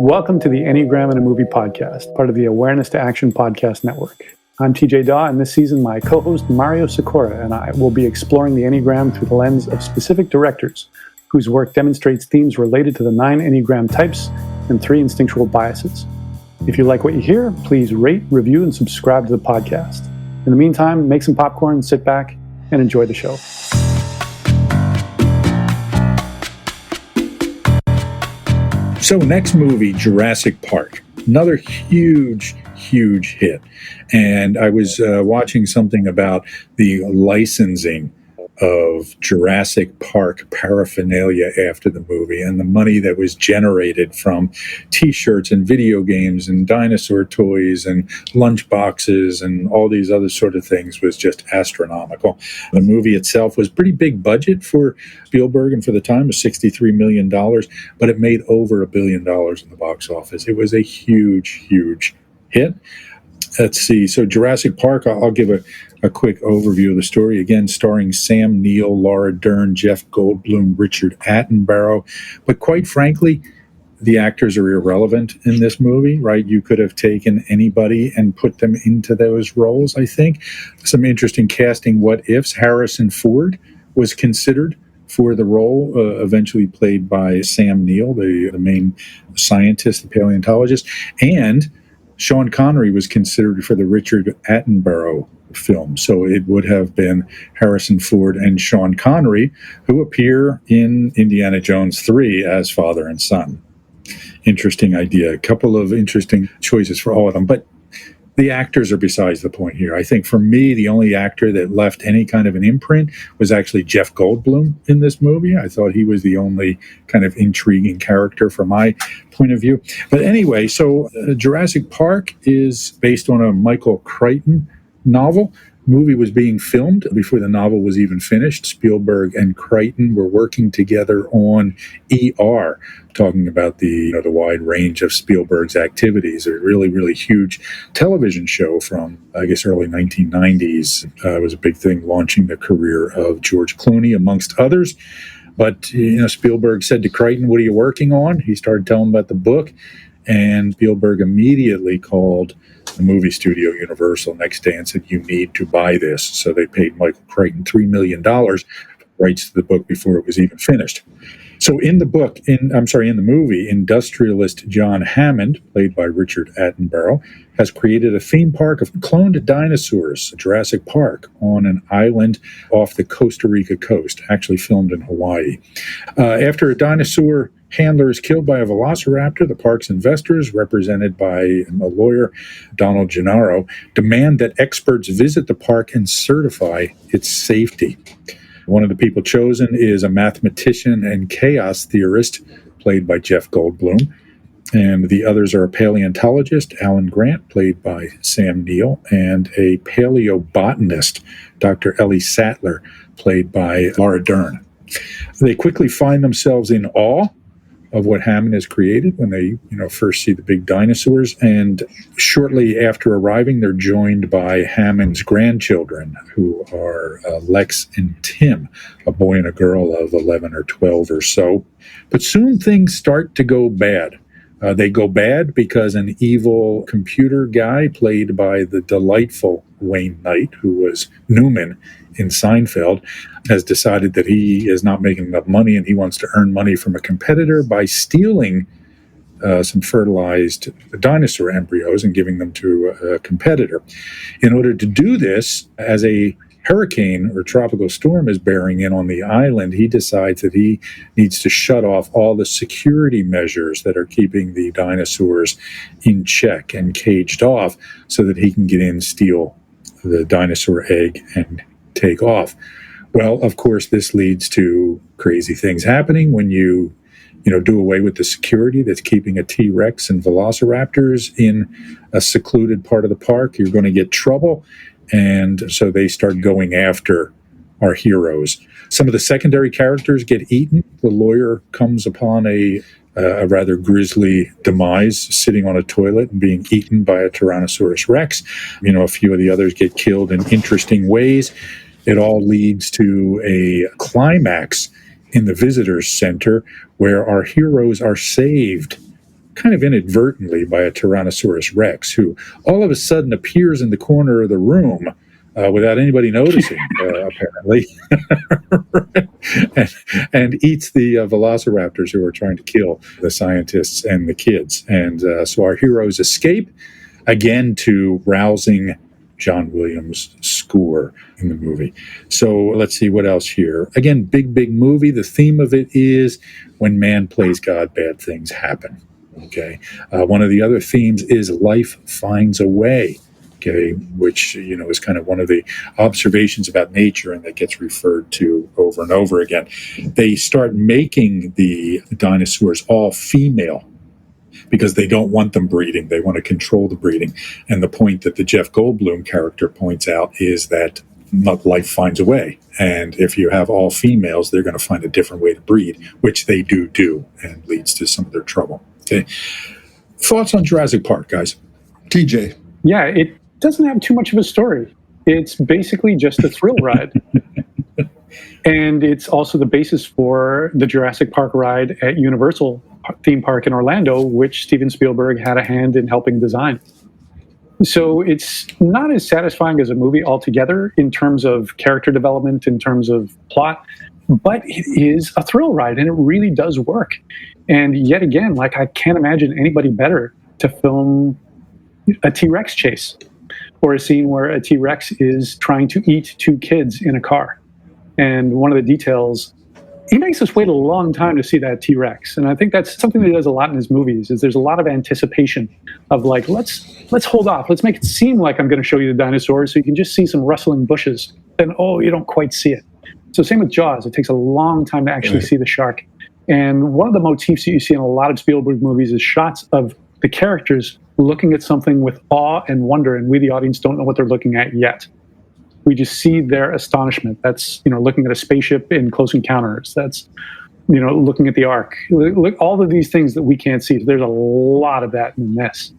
Welcome to the Enneagram and a Movie podcast, part of the Awareness to Action podcast network. I'm TJ Dawe, and this season my co-host Mario Sikora and I will be exploring the Enneagram through the lens of specific directors whose work demonstrates themes related to the 9 Enneagram types and 3 instinctual biases. If you like what you hear, please rate, review, and subscribe to the podcast. In the meantime, make some popcorn, sit back, and enjoy the show. So next movie, Jurassic Park, another huge hit. And I was watching something about the licensing of Jurassic Park paraphernalia after the movie and the money that was generated from T-shirts and video games and dinosaur toys and lunch boxes and all these other sort of things was just astronomical. The movie itself was pretty big budget for Spielberg, and for the time was $63 million, but it made over $1 billion in the box office. It was a huge hit. Let's see. So Jurassic Park, I'll give a quick overview of the story. Again, starring Sam Neill, Laura Dern, Jeff Goldblum, Richard Attenborough. But quite frankly, the actors are irrelevant in this movie, right? You could have taken anybody and put them into those roles, I think. Some interesting casting what-ifs. Harrison Ford was considered for the role, eventually played by Sam Neill, the main scientist, the paleontologist. And Sean Connery was considered for the Richard Attenborough film. So it would have been Harrison Ford and Sean Connery, who appear in Indiana Jones 3 as father and son. Interesting idea. A couple of interesting choices for all of them. But the actors are besides the point here. I think for me, the only actor that left any kind of an imprint was actually Jeff Goldblum in this movie. I thought he was the only kind of intriguing character from my point of view. But anyway, so Jurassic Park is based on a Michael Crichton novel. The movie was being filmed before the novel was even finished. Spielberg and Crichton were working together on ER, talking about the wide range of Spielberg's activities. A really huge television show from, I guess, early 1990s. It was a big thing, launching the career of George Clooney, amongst others. But Spielberg said to Crichton, "What are you working on?" He started telling him about the book, and Spielberg immediately called the movie studio Universal next day and said, "You need to buy this." So they paid Michael Crichton $3 million for rights to the book before it was even finished. So in the movie, industrialist John Hammond, played by Richard Attenborough, has created a theme park of cloned dinosaurs, Jurassic Park, on an island off the Costa Rica coast, actually filmed in Hawaii. After a dinosaur handler is killed by a velociraptor, the park's investors, represented by a lawyer, Donald Gennaro, demand that experts visit the park and certify its safety. One of the people chosen is a mathematician and chaos theorist, played by Jeff Goldblum. And the others are a paleontologist, Alan Grant, played by Sam Neill, and a paleobotanist, Dr. Ellie Sattler, played by Laura Dern. They quickly find themselves in awe of what Hammond has created when they, first see the big dinosaurs. And shortly after arriving, they're joined by Hammond's grandchildren, who are Lex and Tim, a boy and a girl of 11 or 12 or so. But soon things start to go bad. They go bad because an evil computer guy, played by the delightful Wayne Knight, who was Newman in Seinfeld, has decided that he is not making enough money and he wants to earn money from a competitor by stealing some fertilized dinosaur embryos and giving them to a competitor. In order to do this, as a hurricane or tropical storm is bearing in on the island, he decides that he needs to shut off all the security measures that are keeping the dinosaurs in check and caged off so that he can get in, steal the dinosaur egg, and take off. Well, of course, this leads to crazy things happening when you do away with the security that's keeping a T-Rex and velociraptors in a secluded part of the park. You're going to get trouble. And so they start going after our heroes. Some of the secondary characters get eaten. The lawyer comes upon a rather grisly demise, sitting on a toilet and being eaten by a Tyrannosaurus Rex. A few of the others get killed in interesting ways. It all leads to a climax in the visitors center where our heroes are saved kind of inadvertently by a Tyrannosaurus Rex, who all of a sudden appears in the corner of the room without anybody noticing, apparently, and eats the velociraptors who are trying to kill the scientists and the kids. And so our heroes escape, again to rousing John Williams' score in the movie. So let's see what else here. Again, big movie. The theme of it is when man plays God, bad things happen. Okay. One of the other themes is life finds a way. Okay, which is kind of one of the observations about nature, and that gets referred to over and over again. They start making the dinosaurs all female because they don't want them breeding. They want to control the breeding. And the point that the Jeff Goldblum character points out is that life finds a way. And if you have all females, they're going to find a different way to breed, which they do, and leads to some of their trouble. Okay. Thoughts on Jurassic Park, guys? TJ. Yeah, it doesn't have too much of a story. It's basically just a thrill ride. And it's also the basis for the Jurassic Park ride at Universal theme park in Orlando, which Steven Spielberg had a hand in helping design. So it's not as satisfying as a movie altogether in terms of character development, in terms of plot, but it is a thrill ride, and it really does work. And yet again, like, I can't imagine anybody better to film a T-Rex chase, or a scene where a T-Rex is trying to eat two kids in a car. And one of the details, he makes us wait a long time to see that T-Rex. And I think that's something that he does a lot in his movies, is there's a lot of anticipation of like, let's hold off. Let's make it seem like I'm going to show you the dinosaurs so you can just see some rustling bushes. And you don't quite see it. So same with Jaws. It takes a long time to actually see the shark. And one of the motifs that you see in a lot of Spielberg movies is shots of the characters looking at something with awe and wonder, and we, the audience, don't know what they're looking at yet. We just see their astonishment. That's, looking at a spaceship in Close Encounters. That's, looking at the Ark. Look, all of these things that we can't see. There's a lot of that in this.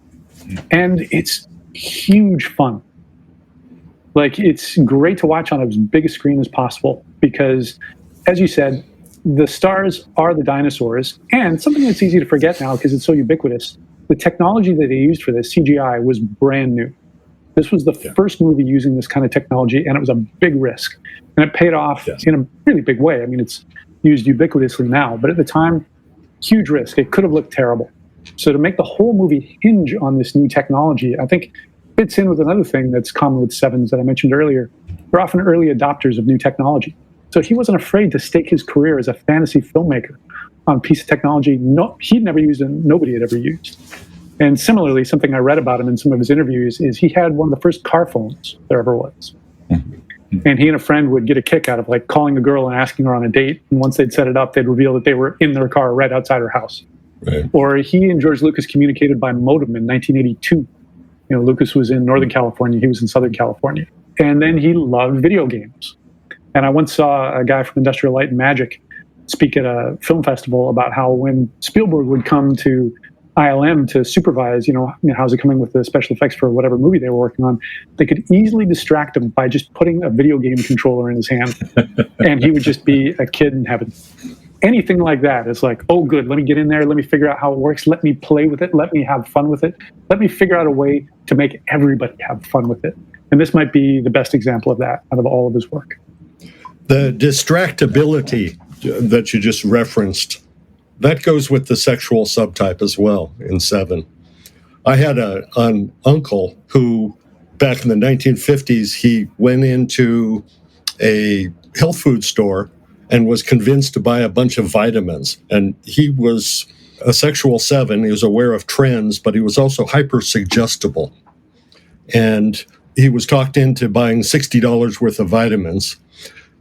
And it's huge fun. Like, it's great to watch on as big a screen as possible because, as you said, the stars are the dinosaurs. And something that's easy to forget now because it's so ubiquitous, the technology that they used for this, CGI, was brand new. This was the first movie using this kind of technology, and it was a big risk. And it paid off in a really big way. I mean, it's used ubiquitously now, but at the time, huge risk. It could have looked terrible. So to make the whole movie hinge on this new technology, I think fits in with another thing that's common with Sevens that I mentioned earlier. They're often early adopters of new technology. So he wasn't afraid to stake his career as a fantasy filmmaker on a piece of technology he'd never used and nobody had ever used. And similarly, something I read about him in some of his interviews is he had one of the first car phones there ever was. And he and a friend would get a kick out of like calling a girl and asking her on a date. And once they'd set it up, they'd reveal that they were in their car right outside her house. Right. Or he and George Lucas communicated by modem in 1982. Lucas was in Northern California. He was in Southern California. And then he loved video games. And I once saw a guy from Industrial Light and Magic speak at a film festival about how when Spielberg would come to ILM to supervise, how's it coming with the special effects for whatever movie they were working on, they could easily distract him by just putting a video game controller in his hand. And he would just be a kid in heaven. Anything like that is like, oh, good, let me get in there. Let me figure out how it works. Let me play with it. Let me have fun with it. Let me figure out a way to make everybody have fun with it. And this might be the best example of that out of all of his work. The distractibility that you just referenced, that goes with the sexual subtype as well in Seven. I had an uncle who, back in the 1950s, he went into a health food store and was convinced to buy a bunch of vitamins. And he was a sexual 7. He was aware of trends, but he was also hyper-suggestible. And he was talked into buying $60 worth of vitamins.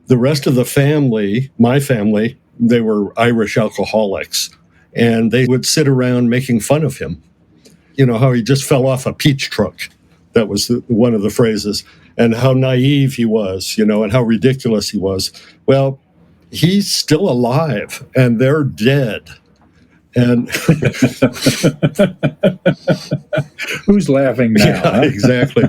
The rest of the family, my family, they were Irish alcoholics. And they would sit around making fun of him. How he just fell off a peach truck. That was one of the phrases. And how naive he was, and how ridiculous he was. Well, he's still alive, and they're dead. And who's laughing now? Yeah, exactly.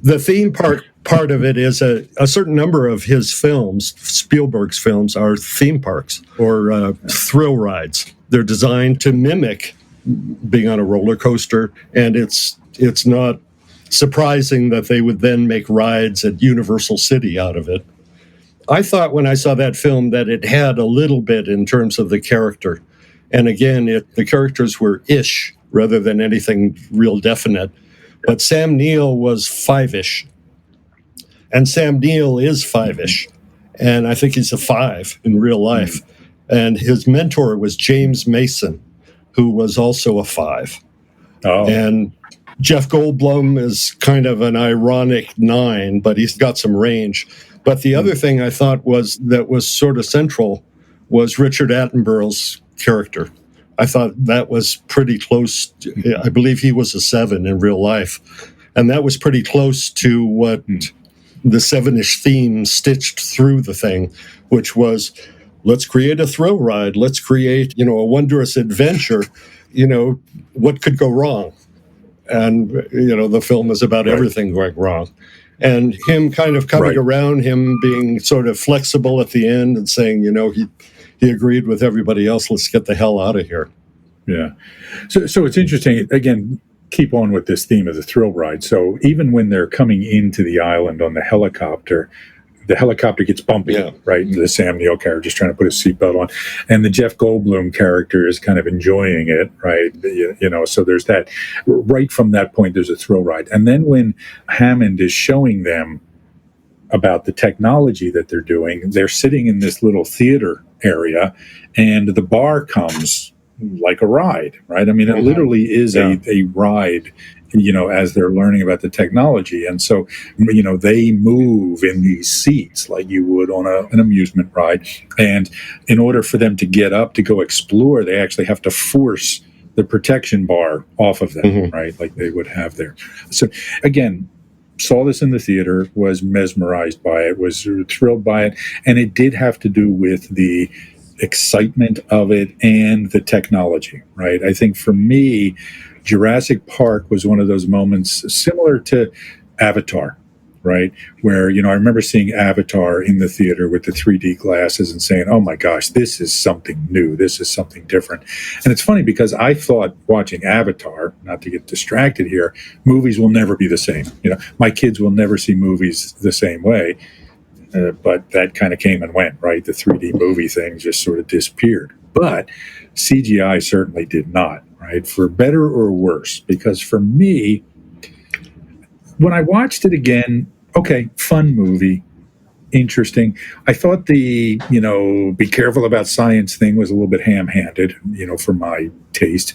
The theme part of it is a certain number of his films, Spielberg's films, are theme parks or thrill rides. They're designed to mimic being on a roller coaster, and it's not surprising that they would then make rides at Universal City out of it. I thought when I saw that film that it had a little bit in terms of the character. And again, the characters were ish rather than anything real definite. But Sam Neill was five-ish. And Sam Neill is five-ish. And I think he's a five in real life. And his mentor was James Mason, who was also a five. Oh. And Jeff Goldblum is kind of an ironic nine, but he's got some range. But the other thing I thought was sort of central was Richard Attenborough's character. I thought that was pretty close. I believe he was a seven in real life. And that was pretty close to what the seven-ish theme stitched through the thing, which was, let's create a thrill ride. Let's create, a wondrous adventure. What could go wrong? And, the film is about everything going wrong. And him kind of coming around, him being sort of flexible at the end and saying, he agreed with everybody else, let's get the hell out of here. Yeah. So it's interesting. Again, keep on with this theme of the thrill ride. So even when they're coming into the island on the helicopter gets bumpy, right? The Sam Neill character just trying to put his seatbelt on. And the Jeff Goldblum character is kind of enjoying it, right? So there's that. Right from that point, there's a thrill ride. And then when Hammond is showing them about the technology that they're doing, they're sitting in this little theater area, and the bar comes like a ride, right? I mean, it literally is a ride, as they're learning about the technology. And so, they move in these seats like you would on an amusement ride. And in order for them to get up to go explore, they actually have to force the protection bar off of them, right? Like they would have there. So again, saw this in the theater, was mesmerized by it, was thrilled by it. And it did have to do with the excitement of it and the technology, right? I think for me, Jurassic Park was one of those moments similar to Avatar, right? Where, I remember seeing Avatar in the theater with the 3D glasses and saying, oh my gosh, this is something new. This is something different. And it's funny because I thought watching Avatar, not to get distracted here, movies will never be the same. My kids will never see movies the same way. But that kind of came and went, right? The 3D movie thing just sort of disappeared. But CGI certainly did not, right? For better or worse. Because for me, when I watched it again, okay, fun movie, interesting. I thought the, be careful about science thing was a little bit ham-handed, for my taste.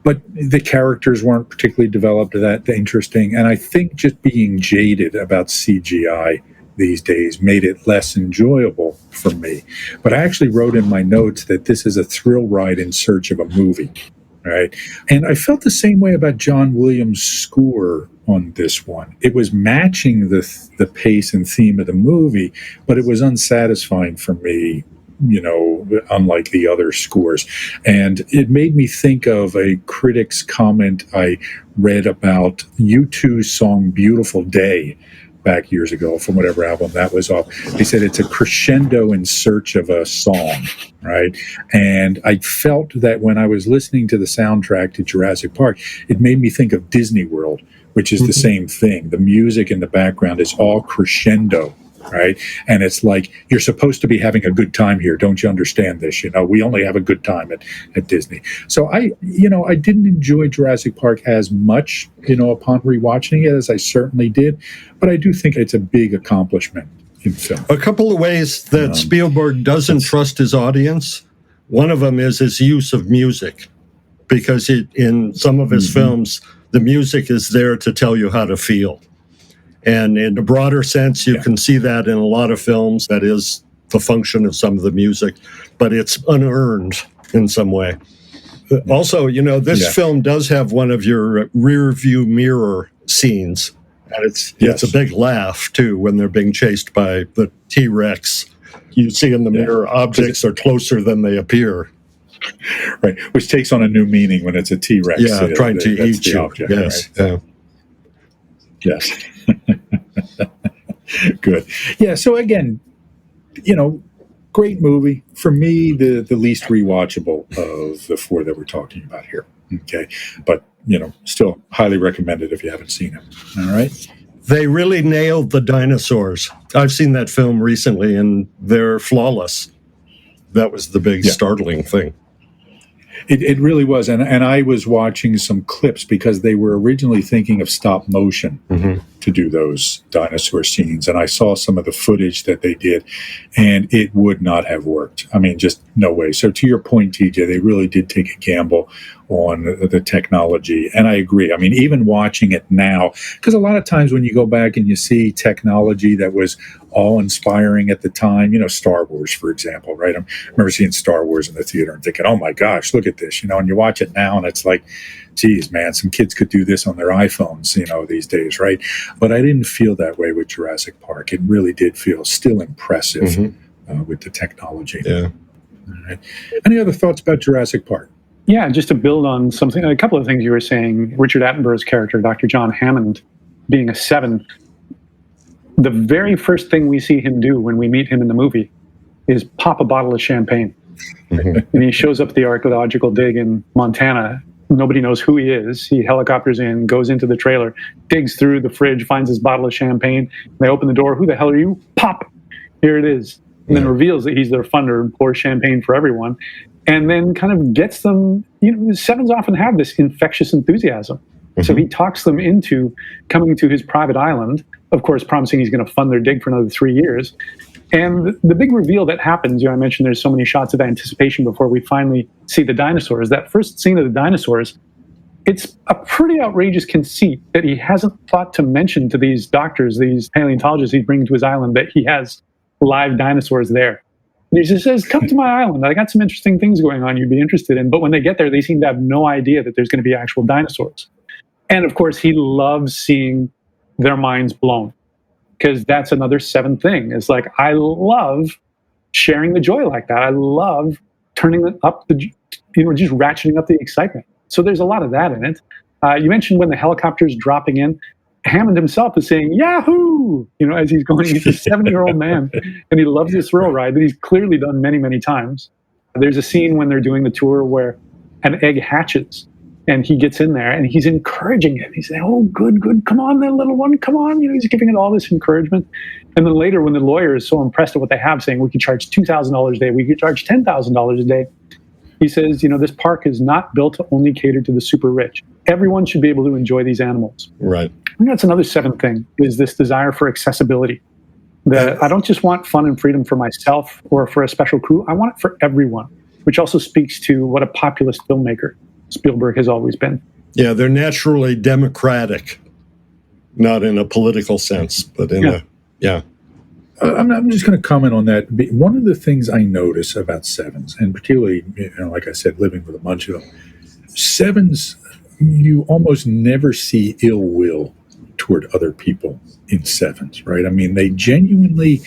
But the characters weren't particularly developed that interesting. And I think just being jaded about CGI these days made it less enjoyable for me. But I actually wrote in my notes that this is a thrill ride in search of a movie, right? And I felt the same way about John Williams' score on this one. It was matching the pace and theme of the movie, but it was unsatisfying for me, unlike the other scores. And it made me think of a critic's comment I read about U2's song Beautiful Day back years ago from whatever album that was off. They said it's a crescendo in search of a song, right? And I felt that when I was listening to the soundtrack to Jurassic Park, it made me think of Disney World, which is the same thing. The music in the background is all crescendo, right? And it's like, you're supposed to be having a good time here. Don't you understand this? We only have a good time at Disney. So I didn't enjoy Jurassic Park as much, upon rewatching it as I certainly did. But I do think it's a big accomplishment in film. A couple of ways that Spielberg doesn't trust his audience. One of them is his use of music, because in some of his films, the music is there to tell you how to feel. And in a broader sense, you can see that in a lot of films. That is the function of some of the music, but it's unearned in some way. Also, this film does have one of your rear view mirror scenes. And it's a big laugh, too, when they're being chased by the T-Rex. You see in the mirror, objects are closer than they appear. Right, which takes on a new meaning when it's a T-Rex. Yeah, trying to eat you. Object, yes. Right? Yes. Good. Yeah, so again, great movie. For me, the least rewatchable of the four that we're talking about here. Okay. But, still highly recommended if you haven't seen it. All right. They really nailed the dinosaurs. I've seen that film recently, and they're flawless. That was the big startling thing. It really was. And I was watching some clips because they were originally thinking of stop motion to do those dinosaur scenes. And I saw some of the footage that they did, and it would not have worked. I mean, just no way. So to your point, TJ, they really did take a gamble on the technology. And I agree. I mean, even watching it now, because a lot of times when you go back and you see technology that was awe-inspiring at the time, Star Wars, for example, right? I remember seeing Star Wars in the theater and thinking, oh my gosh, look at this, and you watch it now and it's like, geez, man, some kids could do this on their iPhones, these days, right? But I didn't feel that way with Jurassic Park. It really did feel still impressive with the technology. Yeah. All right. Any other thoughts about Jurassic Park? Yeah, just to build on something, a couple of things you were saying, Richard Attenborough's character, Dr. John Hammond, being a 7, the very first thing we see him do when we meet him in the movie is pop a bottle of champagne. And he shows up at the archaeological dig in Montana. Nobody knows who he is. He helicopters in, goes into the trailer, digs through the fridge, finds his bottle of champagne. They open the door. Who the hell are you? Pop! Here it is. And then reveals that he's their funder and pours champagne for everyone. And then kind of gets them, 7s often have this infectious enthusiasm. So he talks them into coming to his private island, of course, promising he's going to fund their dig for another 3 years. And the big reveal that happens, I mentioned there's so many shots of anticipation before we finally see the dinosaurs. That first scene of the dinosaurs, it's a pretty outrageous conceit that he hasn't thought to mention to these doctors, these paleontologists he's bringing to his island, that he has live dinosaurs there. And he just says, come to my island. I got some interesting things going on you'd be interested in. But when they get there, they seem to have no idea that there's going to be actual dinosaurs. And of course, he loves seeing their minds blown, because that's another 7 thing. It's like, I love sharing the joy like that. I love turning up just ratcheting up the excitement. So there's a lot of that in it. You mentioned when the helicopter's dropping in, Hammond himself is saying, Yahoo! As he's going, he's a 7-year-old man, and he loves this thrill ride that he's clearly done many, many times. There's a scene when they're doing the tour where an egg hatches, and he gets in there and he's encouraging it. He's saying, oh, good, come on then, little one, come on. He's giving it all this encouragement. And then later, when the lawyer is so impressed at what they have, saying, we could charge $2,000 a day, we could charge $10,000 a day, he says, this park is not built to only cater to the super rich. Everyone should be able to enjoy these animals. Right. I think that's another 7th thing, is this desire for accessibility. That I don't just want fun and freedom for myself or for a special crew. I want it for everyone, which also speaks to what a populist filmmaker Spielberg has always been. Yeah, they're naturally democratic, not in a political sense, but in I'm just going to comment on that. One of the things I notice about 7s, and particularly, like I said, living with a bunch of them, 7s, you almost never see ill will toward other people in 7s, right? I mean, they genuinely,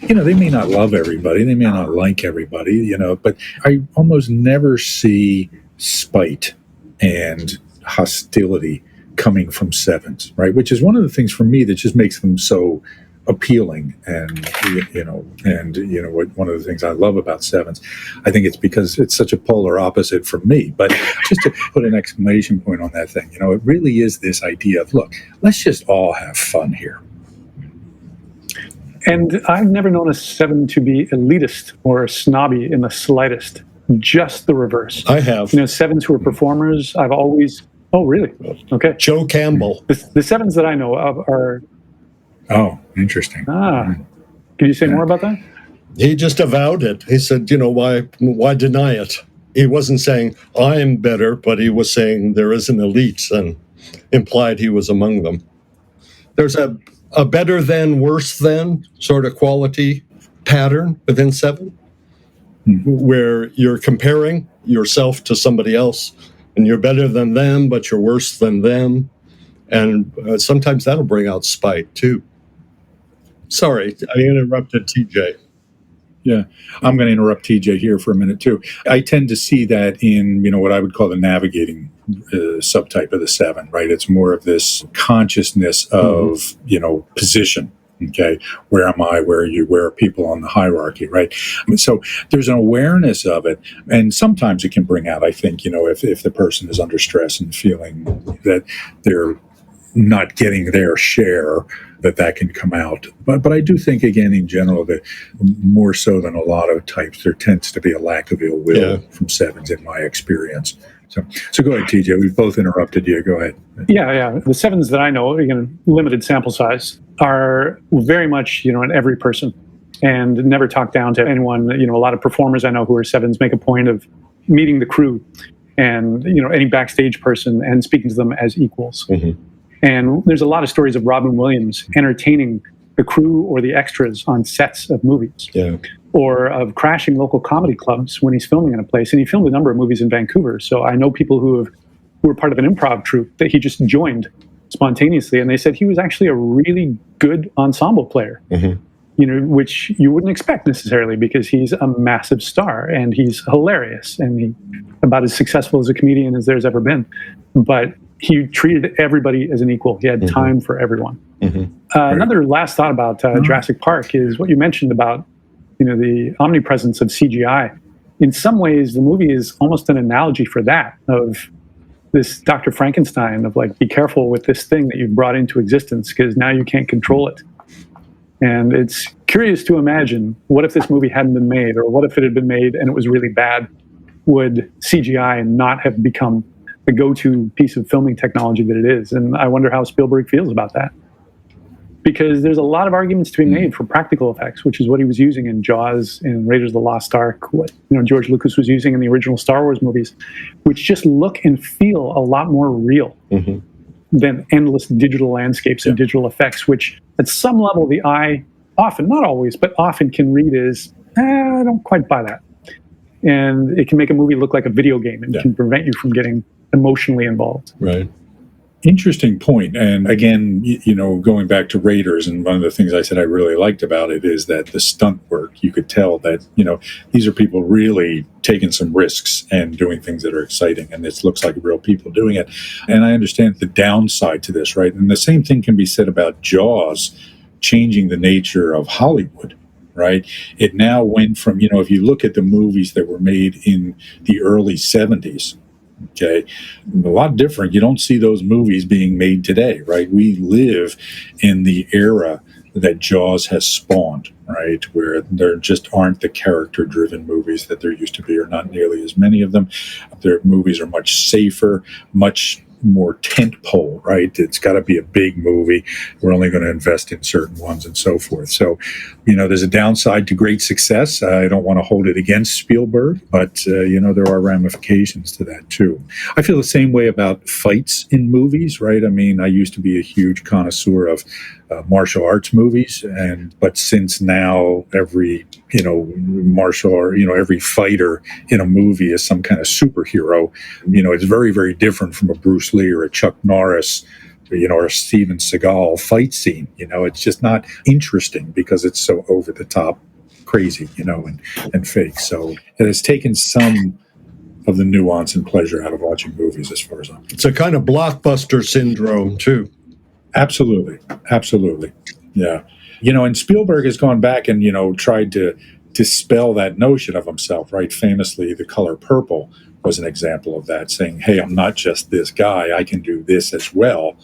they may not love everybody, they may not like everybody, but I almost never see spite and hostility coming from 7s, right? Which is one of the things for me that just makes them so appealing. And one of the things I love about 7s, I think it's because it's such a polar opposite for me. But just to put an exclamation point on that thing, it really is this idea of, look, let's just all have fun here. And I've never known a 7 to be elitist or snobby in the slightest. Just the reverse. I have. 7s who are performers, I've always... Oh, really? Okay. Joe Campbell. The 7s that I know of are... Oh, interesting. Can you say more about that? He just avowed it. He said, why deny it? He wasn't saying, I'm better, but he was saying there is an elite, and implied he was among them. There's a better than, worse than sort of quality pattern within 7, where you're comparing yourself to somebody else, and you're better than them, but you're worse than them. And sometimes that'll bring out spite, too. Sorry, I interrupted TJ. Yeah, I'm going to interrupt TJ here for a minute, too. I tend to see that in, what I would call the navigating subtype of the 7, right? It's more of this consciousness of, position Okay, where am I? Where are you? Where are people on the hierarchy, right? So there's an awareness of it, and sometimes it can bring out, I think, if the person is under stress and feeling that they're not getting their share, that can come out. But I do think, again, in general, that more so than a lot of types, there tends to be a lack of ill will from sevens in my experience. So go ahead, TJ. We've both interrupted you. Go ahead. Yeah. The sevens that I know, again, limited sample size, are very much, in every person and never talk down to anyone. A lot of performers I know who are sevens make a point of meeting the crew and, any backstage person and speaking to them as equals. Mm-hmm. And there's a lot of stories of Robin Williams entertaining the crew or the extras on sets of movies. Yeah. Or of crashing local comedy clubs when he's filming in a place. And he filmed a number of movies in Vancouver. So I know people who were part of an improv troupe that he just joined spontaneously. And they said he was actually a really good ensemble player, which you wouldn't expect necessarily because he's a massive star and he's hilarious and he's about as successful as a comedian as there's ever been. But he treated everybody as an equal. He had time for everyone. Another last thought about Jurassic Park is what you mentioned about the omnipresence of CGI. In some ways, the movie is almost an analogy for that, of this Dr. Frankenstein, of like, be careful with this thing that you've brought into existence because now you can't control it. And it's curious to imagine, what if this movie hadn't been made, or what if it had been made and it was really bad? Would CGI not have become the go-to piece of filming technology that it is? And I wonder how Spielberg feels about that. Because there's a lot of arguments to be made for practical effects, which is what he was using in Jaws and Raiders of the Lost Ark, what George Lucas was using in the original Star Wars movies, which just look and feel a lot more real than endless digital landscapes and digital effects, which at some level the eye often, not always, but often can read as, I don't quite buy that. And it can make a movie look like a video game and can prevent you from getting emotionally involved. Right. Interesting point. And again, going back to Raiders, and one of the things I said I really liked about it is that the stunt work, you could tell that, these are people really taking some risks and doing things that are exciting. And this looks like real people doing it. And I understand the downside to this, right? And the same thing can be said about Jaws changing the nature of Hollywood, right? It now went from, if you look at the movies that were made in the early 70s, okay, a lot different. You don't see those movies being made today, right? We live in the era that Jaws has spawned, right? Where there just aren't the character-driven movies that there used to be, or not nearly as many of them. Their movies are much safer, much more tentpole, right? It's got to be a big movie. We're only going to invest in certain ones and so forth. So, there's a downside to great success. I don't want to hold it against Spielberg, but, there are ramifications to that too. I feel the same way about fights in movies, right? I mean, I used to be a huge connoisseur of martial arts movies, but since now every every fighter in a movie is some kind of superhero, it's very, very different from a Bruce Lee or a Chuck Norris, or a Steven Seagal fight scene. It's just not interesting because it's so over the top crazy, and fake. So it has taken some of the nuance and pleasure out of watching movies, as far as I'm concerned. It's a kind of blockbuster syndrome too. Absolutely. Yeah. And Spielberg has gone back and, tried to dispel that notion of himself, right? Famously, The Color Purple was an example of that, saying, hey, I'm not just this guy, I can do this as well.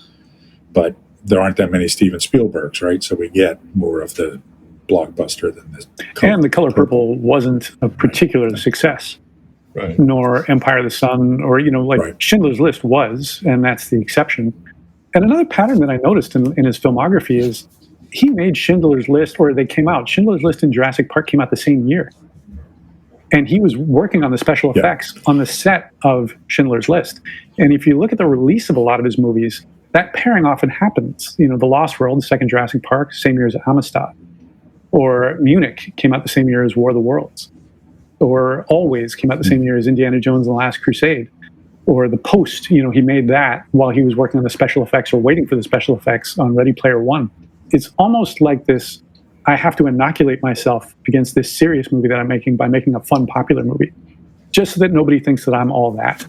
But there aren't that many Steven Spielbergs, right? So we get more of the blockbuster than this. And The Color Purple wasn't a particular success. Right. Nor Empire of the Sun, or, Schindler's List was, and that's the exception. And another pattern that I noticed in his filmography is he made Schindler's List, or they came out. Schindler's List and Jurassic Park came out the same year. And he was working on the special effects on the set of Schindler's List. And if you look at the release of a lot of his movies, that pairing often happens. The Lost World, the second Jurassic Park, same year as Amistad. Or Munich came out the same year as War of the Worlds. Or Always came out the same year as Indiana Jones and the Last Crusade. Or The Post, he made that while he was working on the special effects or waiting for the special effects on Ready Player One. It's almost like this, I have to inoculate myself against this serious movie that I'm making by making a fun, popular movie, just so that nobody thinks that I'm all that.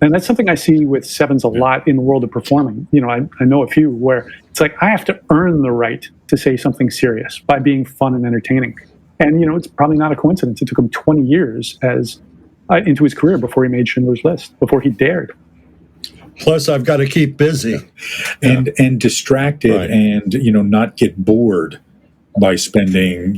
And that's something I see with sevens a lot in the world of performing. I know a few where it's like, I have to earn the right to say something serious by being fun and entertaining. And, it's probably not a coincidence. It took him 20 years into his career before he made Schindler's List, before he dared. Plus, I've got to keep busy and distracted, right. And not get bored by spending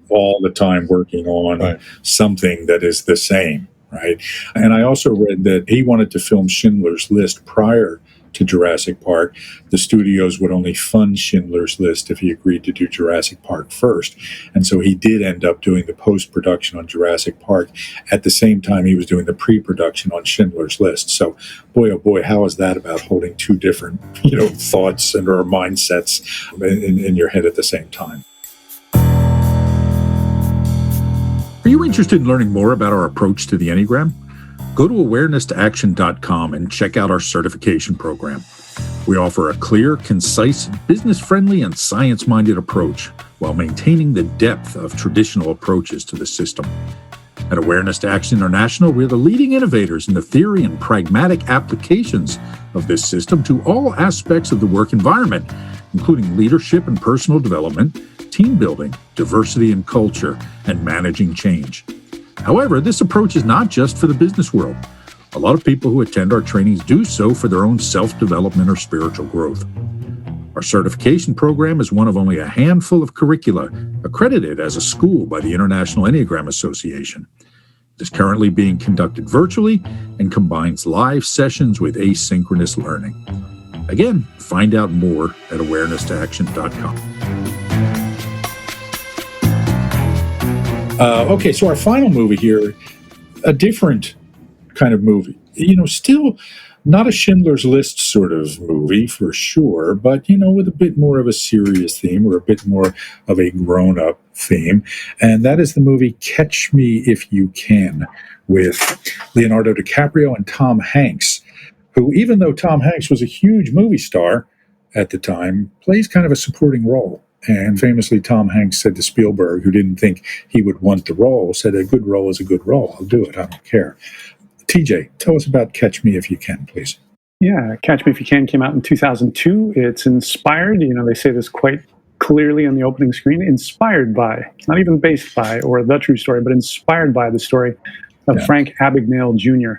all the time working on right. something that is the same, right? And I also read that he wanted to film Schindler's List prior to Jurassic Park. The studios would only fund Schindler's List if he agreed to do Jurassic Park first. And so he did end up doing the post-production on Jurassic Park at the same time he was doing the pre-production on Schindler's List. So, boy, oh boy, how is that about holding two different, thoughts or mindsets in your head at the same time? Are you interested in learning more about our approach to the Enneagram? Go to awareness-to-action.com and check out our certification program. We offer a clear, concise, business-friendly, and science-minded approach while maintaining the depth of traditional approaches to the system. At Awareness to Action International, we're the leading innovators in the theory and pragmatic applications of this system to all aspects of the work environment, including leadership and personal development, team building, diversity and culture, and managing change. However, this approach is not just for the business world. A lot of people who attend our trainings do so for their own self-development or spiritual growth. Our certification program is one of only a handful of curricula accredited as a school by the International Enneagram Association. It is currently being conducted virtually and combines live sessions with asynchronous learning. Again, find out more at awareness-to-action.com. Okay, so our final movie here, a different kind of movie. Still not a Schindler's List sort of movie for sure, but, with a bit more of a serious theme or a bit more of a grown-up theme. And that is the movie Catch Me If You Can with Leonardo DiCaprio and Tom Hanks, who, even though Tom Hanks was a huge movie star at the time, plays kind of a supporting role. And famously, Tom Hanks said to Spielberg, who didn't think he would want the role, said, a good role is a good role. I'll do it. I don't care. TJ, tell us about Catch Me If You Can, please. Yeah, Catch Me If You Can came out in 2002. It's inspired, they say this quite clearly on the opening screen, inspired by, not even based by or the true story, but inspired by the story of Frank Abagnale Jr.,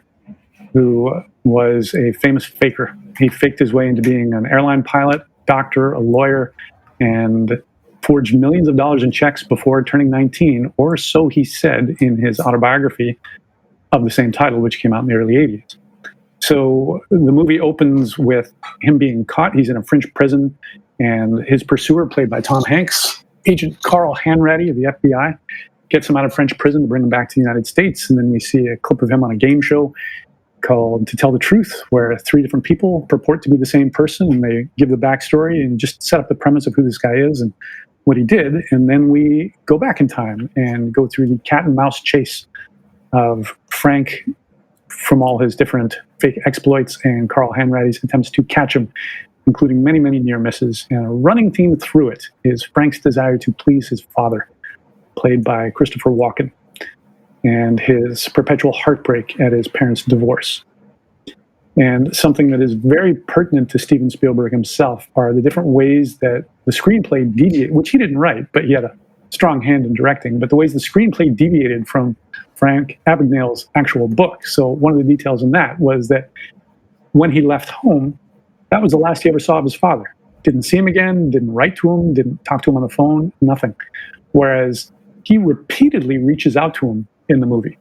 who was a famous faker. He faked his way into being an airline pilot, doctor, a lawyer, and forged millions of dollars in checks before turning 19, or so he said in his autobiography of the same title, which came out in the early 80s. So the movie opens with him being caught. He's in a French prison, and his pursuer, played by Tom Hanks, Agent Carl Hanratty of the FBI, gets him out of French prison to bring him back to the United States. And then we see a clip of him on a game show called To Tell the Truth, where three different people purport to be the same person, and they give the backstory and just set up the premise of who this guy is and what he did. And then we go back in time and go through the cat and mouse chase of Frank from all his different fake exploits and Carl Hanratty's attempts to catch him, including many, many near misses. And a running theme through it is Frank's desire to please his father, played by Christopher Walken, and his perpetual heartbreak at his parents' divorce. And something that is very pertinent to Steven Spielberg himself are the different ways that the screenplay deviated, which he didn't write, but he had a strong hand in directing, but the ways the screenplay deviated from Frank Abagnale's actual book. So one of the details in that was that when he left home, that was the last he ever saw of his father. Didn't see him again, didn't write to him, didn't talk to him on the phone, nothing. Whereas he repeatedly reaches out to him in the movie.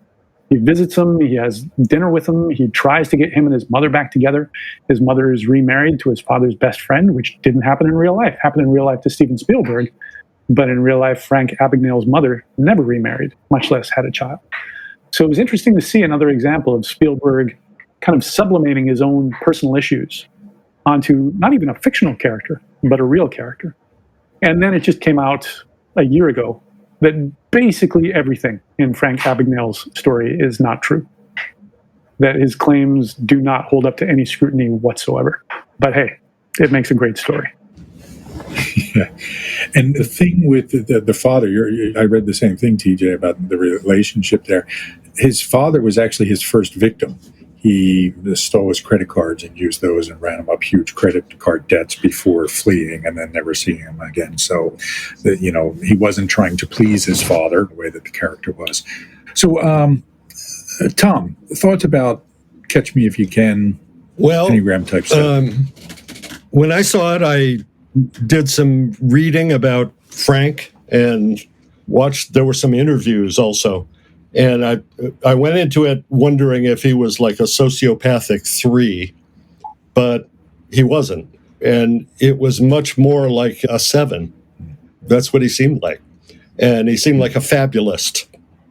He visits him, he has dinner with him, he tries to get him and his mother back together. His mother is remarried to his father's best friend, which didn't happen in real life. It happened in real life to Steven Spielberg, but in real life, Frank Abagnale's mother never remarried, much less had a child. So it was interesting to see another example of Spielberg kind of sublimating his own personal issues onto not even a fictional character, but a real character. And then it just came out a year ago that basically everything in Frank Abagnale's story is not true, that his claims do not hold up to any scrutiny whatsoever. But hey, it makes a great story. Yeah. And the thing with the father, I read the same thing, TJ, about the relationship there. His father was actually his first victim. he stole his credit cards and used those and ran him up huge credit card debts before fleeing and then never seeing him again. So, he wasn't trying to please his father the way that the character was. So, Tom, thoughts about Catch Me If You Can, Enneagram Type 7? When I saw it, I did some reading about Frank and there were some interviews also. And I went into it wondering if he was like a sociopathic 3, but he wasn't. And it was much more like a 7. That's what he seemed like. And he seemed like a fabulist.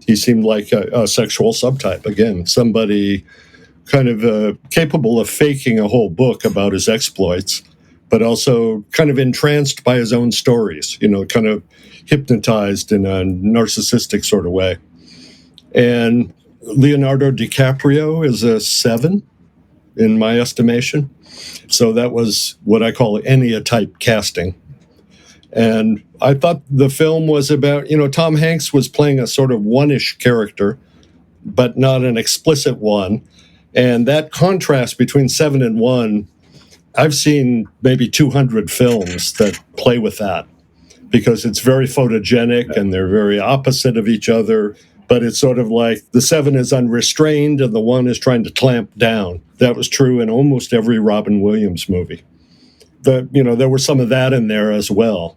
He seemed like a sexual subtype. Again, somebody kind of capable of faking a whole book about his exploits, but also kind of entranced by his own stories, kind of hypnotized in a narcissistic sort of way. And Leonardo DiCaprio is a 7, in my estimation. So that was what I call Enneagram type casting. And I thought the film was about, Tom Hanks was playing a sort of one-ish character, but not an explicit one. And that contrast between 7 and 1, I've seen maybe 200 films that play with that, because it's very photogenic and they're very opposite of each other. But it's sort of like the 7 is unrestrained and the 1 is trying to clamp down. That was true in almost every Robin Williams movie. But, there was some of that in there as well.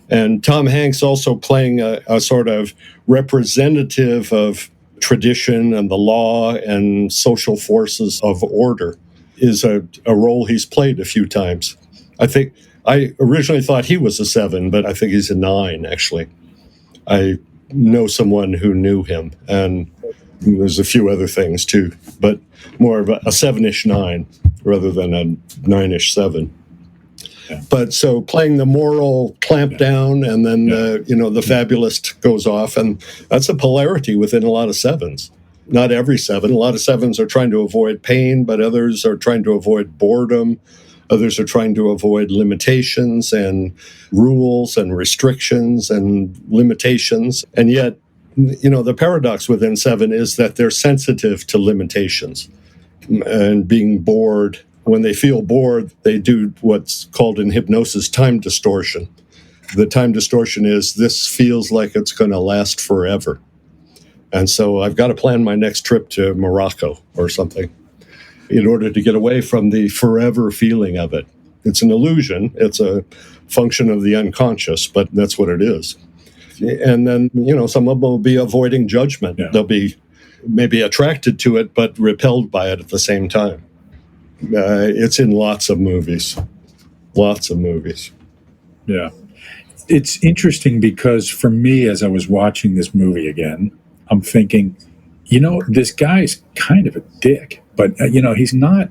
And Tom Hanks also playing a sort of representative of tradition and the law and social forces of order is a role he's played a few times. I originally thought he was a 7, but I think he's a 9, actually. I know someone who knew him, and there's a few other things too, but more of a 7-ish 9 rather than a 9-ish 7. Yeah. But so playing the moral clamp down, and then the fabulist goes off, and that's a polarity within a lot of 7s. Not every 7. A lot of 7s are trying to avoid pain, but others are trying to avoid boredom. Others are trying to avoid limitations and rules and restrictions and limitations. And yet, the paradox within 7 is that they're sensitive to limitations and being bored. When they feel bored, they do what's called in hypnosis time distortion. The time distortion is, this feels like it's going to last forever. And so I've got to plan my next trip to Morocco or something in order to get away from the forever feeling of it. It's an illusion. It's a function of the unconscious, but that's what it is. And then, some of them will be avoiding judgment. Yeah. They'll be maybe attracted to it, but repelled by it at the same time. It's in lots of movies. Lots of movies. Yeah. It's interesting because for me, as I was watching this movie again, I'm thinking, this guy's kind of a dick. But, he's not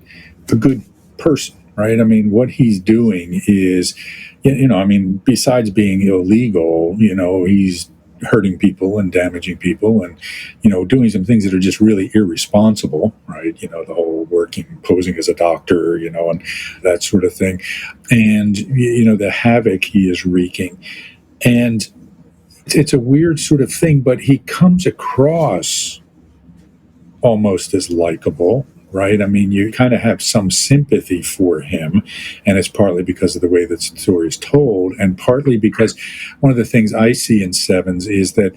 a good person, right? I mean, what he's doing is, besides being illegal, he's hurting people and damaging people and, doing some things that are just really irresponsible, right? The whole posing as a doctor, and that sort of thing. And, the havoc he is wreaking. And it's a weird sort of thing, but he comes across almost as likable, right? I mean, you kind of have some sympathy for him, and it's partly because of the way that the story is told, and partly because one of the things I see in 7s is that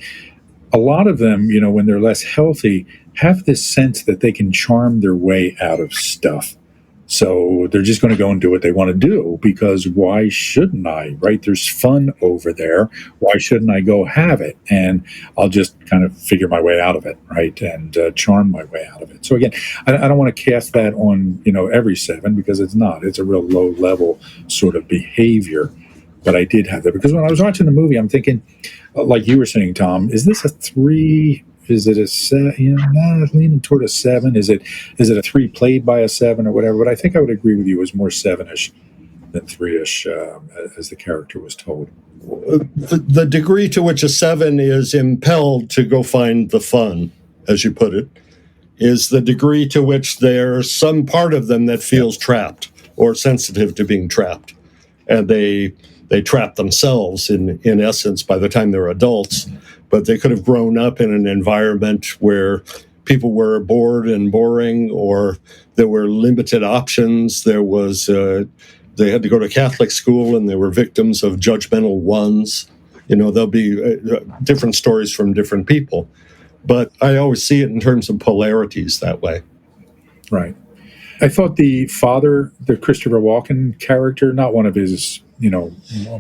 a lot of them, when they're less healthy, have this sense that they can charm their way out of stuff. So they're just going to go and do what they want to do, because why shouldn't I, right? There's fun over there. Why shouldn't I go have it? And I'll just kind of figure my way out of it, right? And charm my way out of it. So again, I don't want to cast that on, every 7, because it's not. It's a real low-level sort of behavior. But I did have that, because when I was watching the movie, I'm thinking, like you were saying, Tom, is this a 3? Is it a 7? Leaning toward a 7. Is it a 3 played by a 7 or whatever? But I think I would agree with you. It was more 7-ish than 3-ish, as the character was told. The degree to which a 7 is impelled to go find the fun, as you put it, is the degree to which there's some part of them that feels trapped or sensitive to being trapped. And they trap themselves, in essence, by the time they're adults. But they could have grown up in an environment where people were bored and boring, or there were limited options. There was they had to go to Catholic school, and they were victims of judgmental ones. There'll be different stories from different people, but I always see it in terms of polarities that way. Right. I thought the father, the Christopher Walken character, not one of his,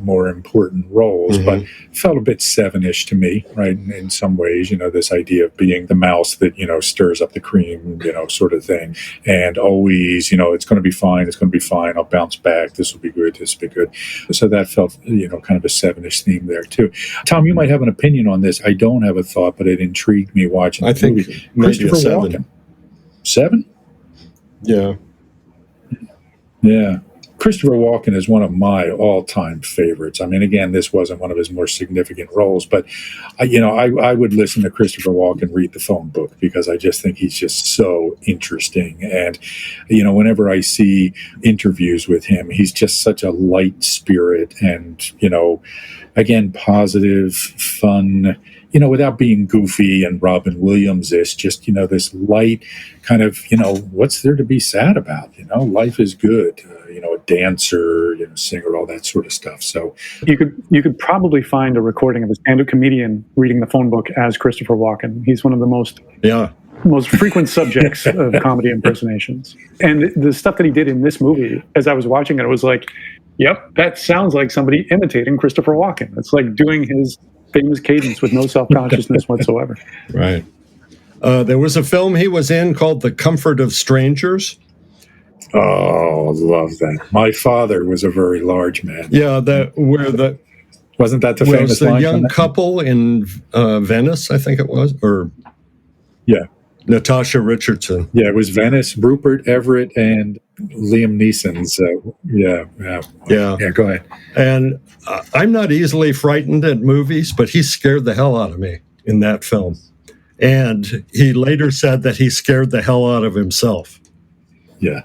more important roles, but felt a bit Seven-ish to me, right? In some ways, this idea of being the mouse that, stirs up the cream, sort of thing. And always, it's going to be fine. It's going to be fine. I'll bounce back. This will be good. This will be good. So that felt, kind of a Seven-ish theme there too. Tom, you might have an opinion on this. I don't have a thought, but it intrigued me watching the movie. I think maybe a 7. Walken. 7? Yeah. Yeah. Christopher Walken is one of my all-time favorites. I mean, again, this wasn't one of his more significant roles, but, I would listen to Christopher Walken read the phone book because I just think he's just so interesting. And, whenever I see interviews with him, he's just such a light spirit and, again, positive, fun, without being goofy and Robin Williams-ish, just, this light kind of, what's there to be sad about? Life is good. A dancer, singer, all that sort of stuff. So you could probably find a recording of a stand-up comedian reading the phone book as Christopher Walken. He's one of the most frequent subjects of comedy impersonations. And the stuff that he did in this movie, as I was watching it, was like, yep, that sounds like somebody imitating Christopher Walken. It's like doing his famous cadence with no self-consciousness whatsoever. Right. There was a film he was in called The Comfort of Strangers. Oh, love that. My father was a very large man. Yeah, wasn't that the famous the line young couple in Venice, I think it was, or Natasha Richardson. Yeah, it was Venice, Rupert Everett, and Liam Neeson's. Yeah. Go ahead. And I'm not easily frightened at movies, but he scared the hell out of me in that film. And he later said that he scared the hell out of himself. Yeah.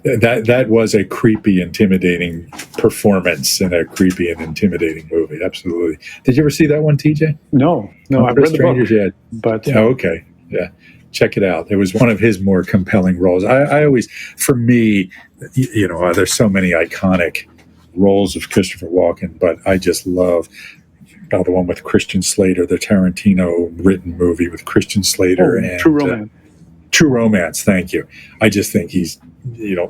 That was a creepy, intimidating performance in a creepy and intimidating movie. Absolutely. Did you ever see that one, TJ? No. I've read the book. Yet. But okay. Yeah. Check it out. It was one of his more compelling roles. I always, for me, there's so many iconic roles of Christopher Walken, but I just love the one with Christian Slater, the Tarantino written movie with Christian Slater and True Romance. True Romance, thank you. I just think he's,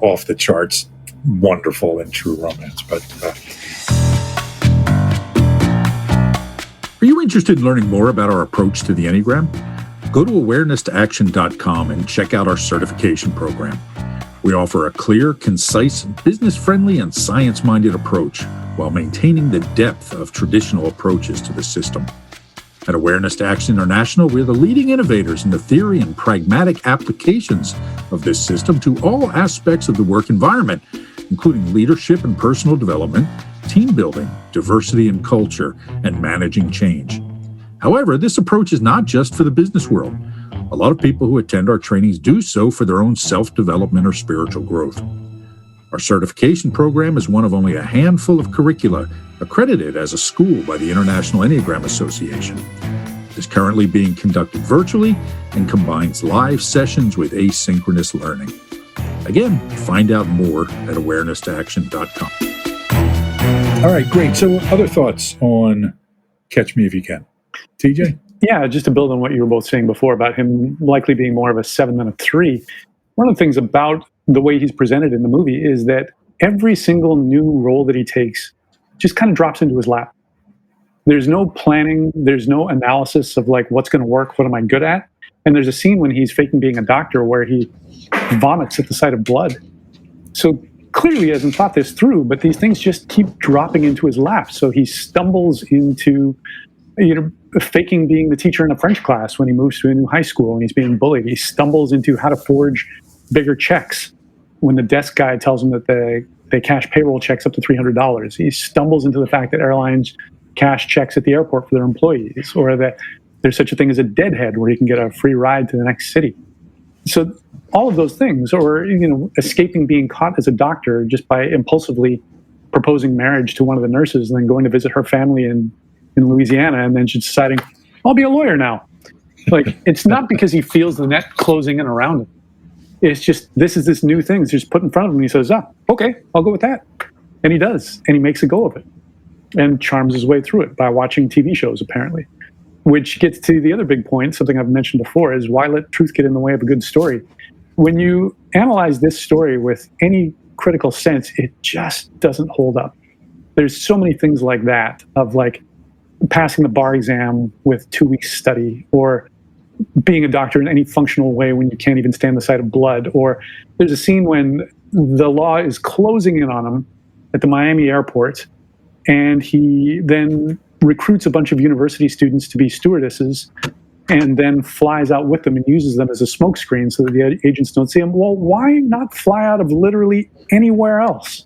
off the charts, wonderful in True Romance. But are you interested in learning more about our approach to the Enneagram? Go to awareness-to-action.com and check out our certification program. We offer a clear, concise, business-friendly, and science-minded approach while maintaining the depth of traditional approaches to the system. At Awareness to Action International, we're the leading innovators in the theory and pragmatic applications of this system to all aspects of the work environment, including leadership and personal development, team building, diversity and culture, and managing change. However, this approach is not just for the business world. A lot of people who attend our trainings do so for their own self-development or spiritual growth. Our certification program is one of only a handful of curricula accredited as a school by the International Enneagram Association. It is currently being conducted virtually and combines live sessions with asynchronous learning. Again, find out more at awareness-to-action.com. All right, great. So other thoughts on Catch Me If You Can? TJ? Yeah, just to build on what you were both saying before about him likely being more of a 7 than a 3. One of the things about the way he's presented in the movie is that every single new role that he takes just kind of drops into his lap. There's no planning. There's no analysis of like, what's going to work? What am I good at? And there's a scene when he's faking being a doctor where he vomits at the sight of blood. So clearly he hasn't thought this through, but these things just keep dropping into his lap. So he stumbles into, faking being the teacher in a French class when he moves to a new high school and he's being bullied. He stumbles into how to forge bigger checks when the desk guy tells him that they cash payroll checks up to $300. He stumbles into the fact that airlines cash checks at the airport for their employees, or that there's such a thing as a deadhead where you can get a free ride to the next city. So all of those things, or escaping being caught as a doctor just by impulsively proposing marriage to one of the nurses and then going to visit her family in Louisiana and then just deciding, I'll be a lawyer now. Like, it's not because he feels the net closing in around him. It's just, this is this new thing that's just put in front of him. And he says, okay, I'll go with that. And he does. And he makes a go of it and charms his way through it by watching TV shows, apparently. Which gets to the other big point, something I've mentioned before, is why let truth get in the way of a good story? When you analyze this story with any critical sense, it just doesn't hold up. There's so many things like that, of like passing the bar exam with 2 weeks study, or being a doctor in any functional way when you can't even stand the sight of blood. Or there's a scene when the law is closing in on him at the Miami airport, and he then recruits a bunch of university students to be stewardesses and then flies out with them and uses them as a smokescreen so that the agents don't see him. Well, why not fly out of literally anywhere else?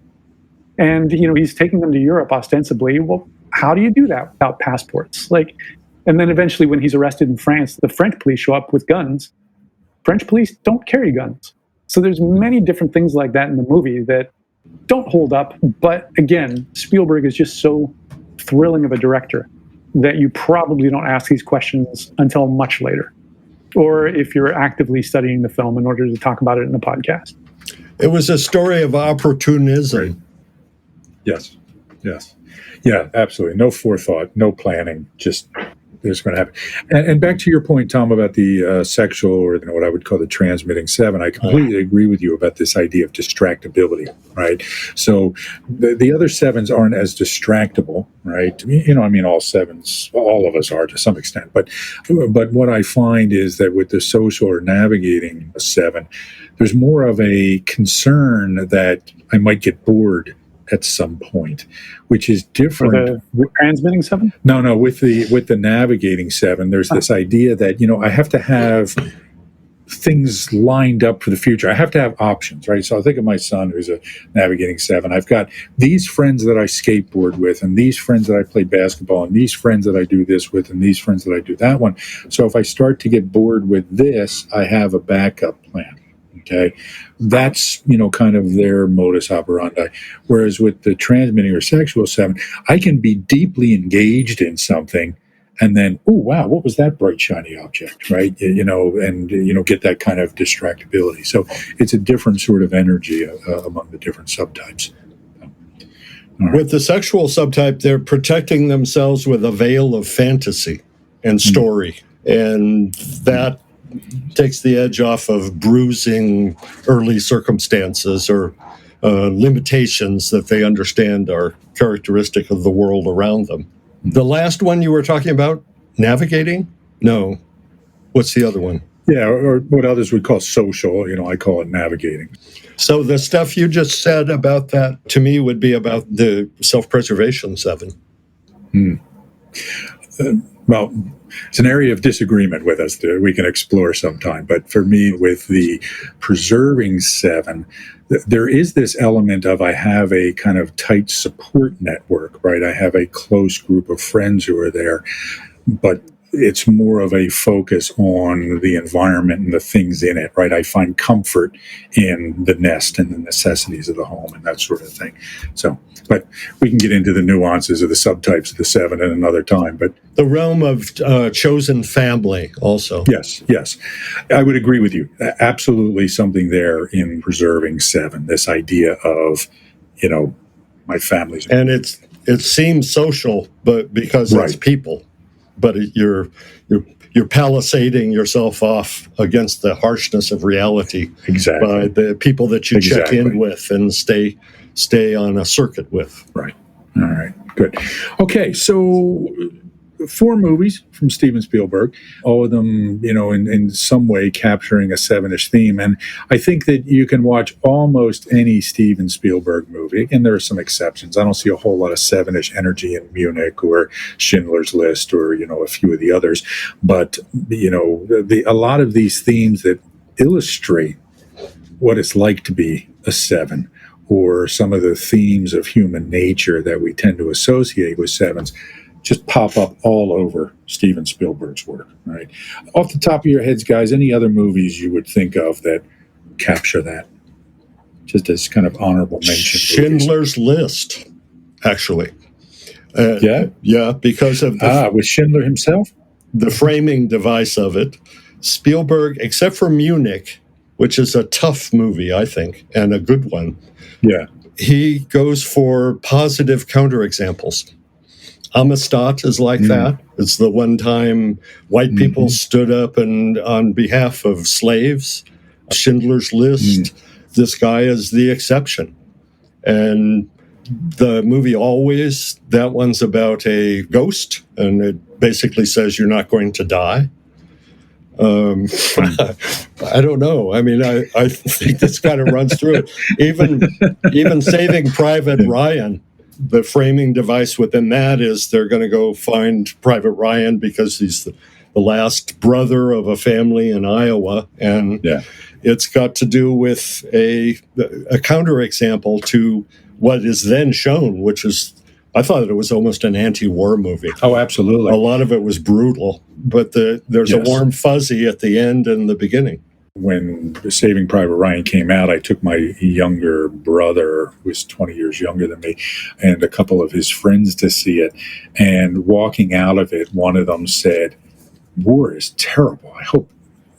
And, he's taking them to Europe ostensibly. Well, how do you do that without passports? And then eventually when he's arrested in France, the French police show up with guns. French police don't carry guns. So there's many different things like that in the movie that don't hold up. But again, Spielberg is just so thrilling of a director that you probably don't ask these questions until much later, or if you're actively studying the film in order to talk about it in a podcast. It was a story of opportunism. Right. Yes. Yeah, absolutely. No forethought, no planning, just it's going to happen. And back to your point, Tom, about the sexual, or what I would call the transmitting seven, I completely agree with you about this idea of distractibility, right? So the other sevens aren't as distractible, right? All sevens, all of us are to some extent. But what I find is that with the social or navigating seven, there's more of a concern that I might get bored at some point, which is different. With transmitting seven? No, with the navigating seven, there's this idea that, I have to have things lined up for the future. I have to have options, right? So I think of my son, who's a navigating seven. I've got these friends that I skateboard with, and these friends that I play basketball, and these friends that I do this with, and these friends that I do that one. So if I start to get bored with this, I have a backup plan. Okay, that's, kind of their modus operandi. Whereas with the transmitting or sexual seven, I can be deeply engaged in something and then, oh, wow, what was that bright, shiny object, right? And get that kind of distractibility. So it's a different sort of energy among the different subtypes. Right. With the sexual subtype, they're protecting themselves with a veil of fantasy and story. And that takes the edge off of bruising early circumstances or limitations that they understand are characteristic of the world around them. The last one you were talking about, navigating? No. What's the other one? Yeah, or what others would call social. I call it navigating. So the stuff you just said about that, to me, would be about the self-preservation seven. Well, it's an area of disagreement with us that we can explore sometime. But for me, with the preserving seven, there is this element of I have a kind of tight support network, right? I have a close group of friends who are there, but it's more of a focus on the environment and the things in it, right? I find comfort in the nest and the necessities of the home and that sort of thing. So, but we can get into the nuances of the subtypes of the seven at another time. But the realm of chosen family also. Yes. I would agree with you. Absolutely something there in preserving seven, this idea of, my family's. And it seems social, but because it's people. But you're palisading yourself off against the harshness of reality by the people that you check in with and stay on a circuit with. Right. All right. Good. Okay. So 4 movies from Steven Spielberg, all of them, in some way capturing a seven-ish theme. And I think that you can watch almost any Steven Spielberg movie, and there are some exceptions. I don't see a whole lot of seven-ish energy in Munich or Schindler's List or, a few of the others. But, a lot of these themes that illustrate what it's like to be a seven, or some of the themes of human nature that we tend to associate with sevens, just pop up all over Steven Spielberg's work, right? Off the top of your heads, guys, any other movies you would think of that capture that? Just as kind of honorable mention. Schindler's List, actually. Yeah, because of with Schindler himself? the framing device of it, Spielberg, except for Munich, which is a tough movie, I think, and a good one. Yeah. He goes for positive counterexamples. Amistad is like that. It's the one time white people stood up and on behalf of slaves. Schindler's List, this guy is the exception. And the movie Always, that one's about a ghost, and it basically says you're not going to die. I don't know. I mean, I think this kind of runs through it. Even Saving Private Ryan, the framing device within that is they're going to go find Private Ryan because he's the last brother of a family in Iowa, and it's got to do with a counterexample to what is then shown, which is, I thought it was almost an anti-war movie. Oh, absolutely. A lot of it was brutal, but there's a warm fuzzy at the end and the beginning. When Saving Private Ryan came out, I took my younger brother, who was 20 years younger than me, and a couple of his friends to see it. And walking out of it, one of them said, "War is terrible. I hope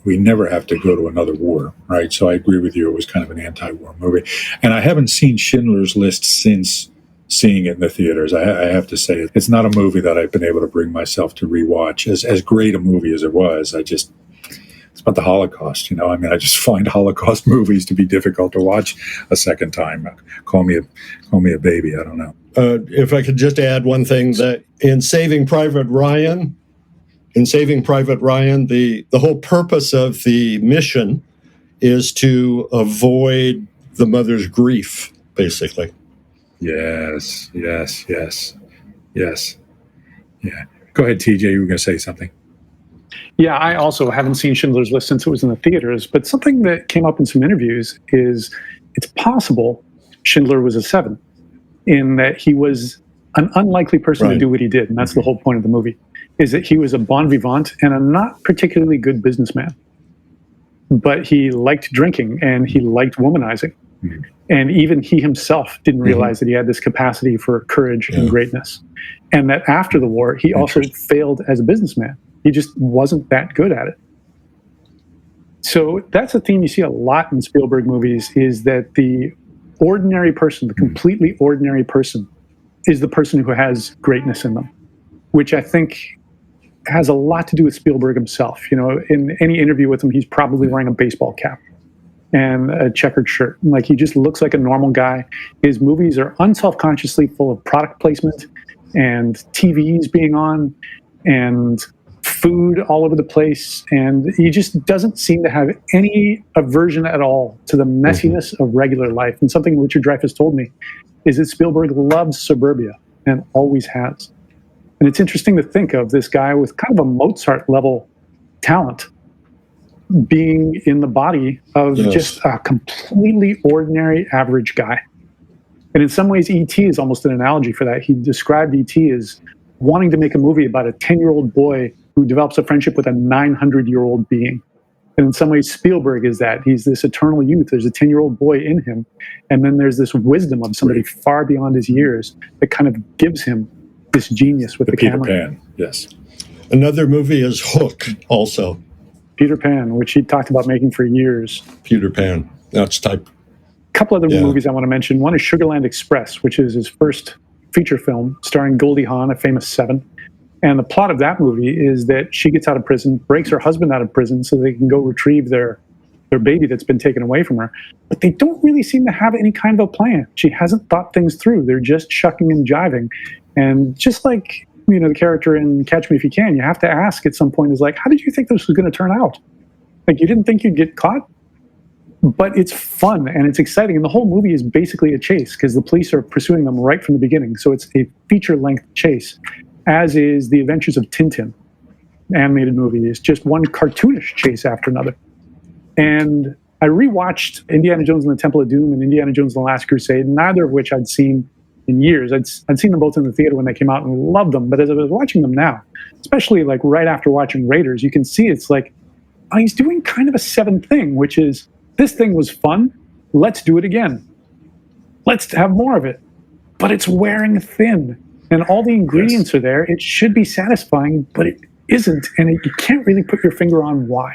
we never have to go to another war," right? So I agree with you. It was kind of an anti-war movie. And I haven't seen Schindler's List since seeing it in the theaters. I have to say, it's not a movie that I've been able to bring myself to rewatch. As great a movie as it was, it's about the Holocaust, you know? I mean, I just find Holocaust movies to be difficult to watch a second time. Call me a baby, I don't know. If I could just add one thing, that in Saving Private Ryan, the whole purpose of the mission is to avoid the mother's grief, basically. Yes. Yeah. Go ahead, TJ. You were going to say something. Yeah, I also haven't seen Schindler's List since it was in the theaters, but something that came up in some interviews is it's possible Schindler was a 7, in that he was an unlikely person to do what he did, and that's the whole point of the movie, is that he was a bon vivant and a not particularly good businessman. But he liked drinking and he liked womanizing. And even he himself didn't realize that he had this capacity for courage and greatness. And that after the war, he also failed as a businessman. He just wasn't that good at it. So that's a theme you see a lot in Spielberg movies, is that the ordinary person, the completely ordinary person, is the person who has greatness in them, which I think has a lot to do with Spielberg himself. You know, in any interview with him, he's probably wearing a baseball cap and a checkered shirt. Like, he just looks like a normal guy. His movies are unselfconsciously full of product placement and TVs being on and food all over the place. And he just doesn't seem to have any aversion at all to the messiness of regular life. And something Richard Dreyfuss told me is that Spielberg loves suburbia and always has. And it's interesting to think of this guy with kind of a Mozart-level talent being in the body of just a completely ordinary, average guy. And in some ways, E.T. is almost an analogy for that. He described E.T. as wanting to make a movie about a 10-year-old boy who develops a friendship with a 900-year-old being. And in some ways, Spielberg is that. He's this eternal youth. There's a 10-year-old boy in him. And then there's this wisdom of somebody far beyond his years that kind of gives him this genius with the Peter camera. Pan, yes. Another movie is Hook, also. Peter Pan, which he talked about making for years. Peter Pan, that's type. A couple other movies I want to mention. One is Sugarland Express, which is his first feature film starring Goldie Hawn, a famous 7. And the plot of that movie is that she gets out of prison, breaks her husband out of prison so they can go retrieve their baby that's been taken away from her. But they don't really seem to have any kind of a plan. She hasn't thought things through. They're just shucking and jiving. And just like, you know, the character in Catch Me If You Can, you have to ask at some point, is like, how did you think this was going to turn out? Like, you didn't think you'd get caught? But it's fun and it's exciting. And the whole movie is basically a chase because the police are pursuing them right from the beginning. So it's a feature-length chase, as is The Adventures of Tintin, animated movie. It's just one cartoonish chase after another. And I rewatched Indiana Jones and the Temple of Doom and Indiana Jones and the Last Crusade, neither of which I'd seen in years. I'd seen them both in the theater when they came out and loved them. But as I was watching them now, especially like right after watching Raiders, you can see it's like, oh, he's doing kind of a 7 thing, which is, this thing was fun. Let's do it again. Let's have more of it. But it's wearing thin. And all the ingredients are there. It should be satisfying, but isn't, and you can't really put your finger on why.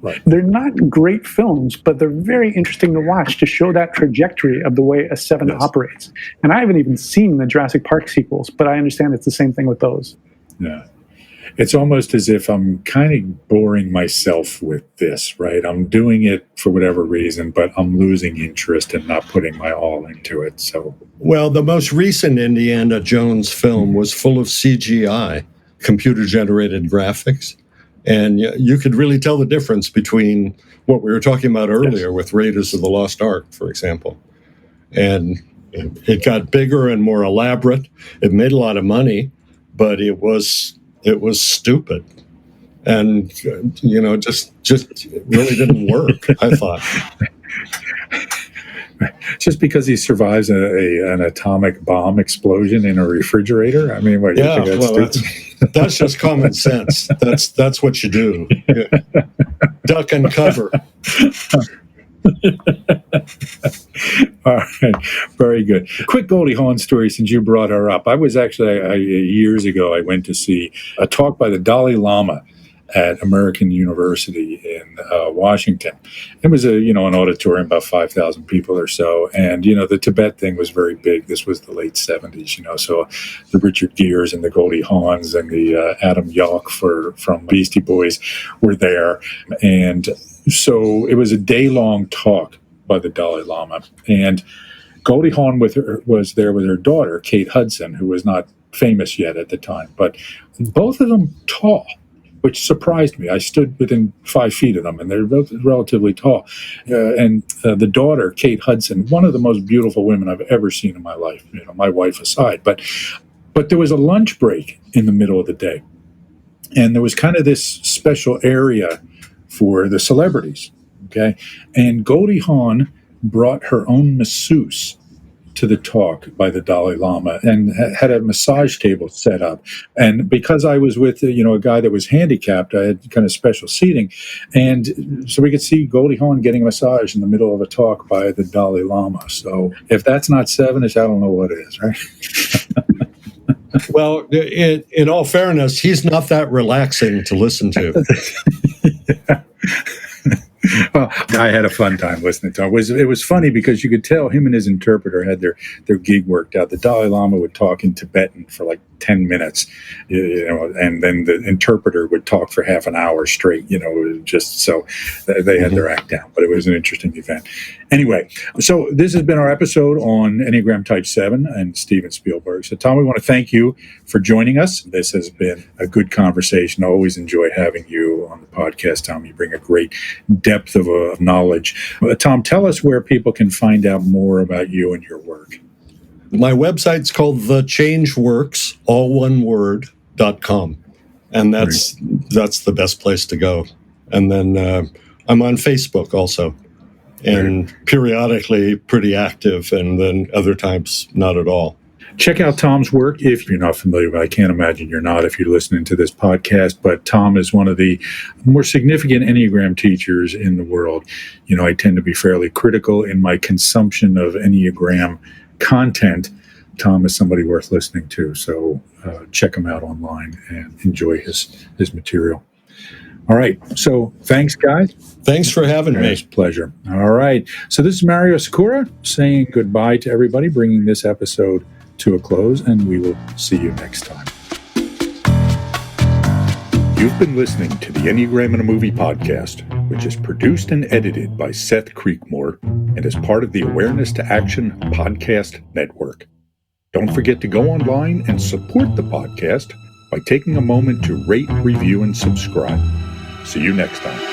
Right. They're not great films, but they're very interesting to watch to show that trajectory of the way a 7 Yes. operates. And I haven't even seen the Jurassic Park sequels, but I understand it's the same thing with those. Yeah. It's almost as if I'm kind of boring myself with this, right? I'm doing it for whatever reason, but I'm losing interest and not putting my all into it. So, Well, the most recent Indiana Jones film was full of CGI, computer-generated graphics. And you could really tell the difference between what we were talking about earlier with Raiders of the Lost Ark, for example. And it got bigger and more elaborate. It made a lot of money, but it was stupid. And, just really didn't work, I thought. just because he survives an atomic bomb explosion in a refrigerator, I mean, what, you think that's stupid? That's just common sense. That's what you do. Duck and cover. All right, very good. Quick Goldie Hawn story, since you brought her up. I was actually, years ago, I went to see a talk by the Dalai Lama at American University in Washington. It was an auditorium, about 5,000 people or so. And, the Tibet thing was very big. This was the late 70s, so the Richard Gere's and the Goldie Hawns and the Adam Yauch from Beastie Boys were there. And so it was a day-long talk by the Dalai Lama. And Goldie Hawn was there with her daughter, Kate Hudson, who was not famous yet at the time. But both of them tall, which surprised me. I stood within 5 feet of them, and they're relatively tall. And the daughter, Kate Hudson, one of the most beautiful women I've ever seen in my life, my wife aside. But there was a lunch break in the middle of the day, and there was kind of this special area for the celebrities, okay? And Goldie Hawn brought her own masseuse to the talk by the Dalai Lama and had a massage table set up. And because I was with, a guy that was handicapped, I had kind of special seating. And so we could see Goldie Hawn getting a massage in the middle of a talk by the Dalai Lama. So if that's not 7-ish, I don't know what is, right? Well, in all fairness, he's not that relaxing to listen to. Yeah. Well, I had a fun time listening to him. It was funny because you could tell him and his interpreter had their gig worked out. The Dalai Lama would talk in Tibetan for like 10 minutes, and then the interpreter would talk for half an hour straight, just so they had their act down. But it was an interesting event. Anyway, so this has been our episode on Enneagram Type 7 and Steven Spielberg. So, Tom, we want to thank you for joining us. This has been a good conversation. I always enjoy having you on the podcast, Tom. You bring a great depth of knowledge. Tom, tell us where people can find out more about you and your work. My website's called thechangeworks, all one word, .com. And that's the best place to go. And then I'm on Facebook also, and periodically pretty active, and then other times not at all. Check out Tom's work if you're not familiar with it. I can't imagine you're not if you're listening to this podcast, but Tom is one of the more significant Enneagram teachers in the world. I tend to be fairly critical in my consumption of Enneagram content. Tom is somebody worth listening to, so check him out online and enjoy his material. All right, so thanks, guys. Thanks for having me. It's a pleasure. All right, so this is Mario Sikora saying goodbye to everybody, bringing this episode to a close, and we will see you next time. You've been listening to the Enneagram in a Movie podcast, which is produced and edited by Seth Creekmore and is part of the Awareness to Action podcast network. Don't forget to go online and support the podcast by taking a moment to rate, review, and subscribe. See you next time.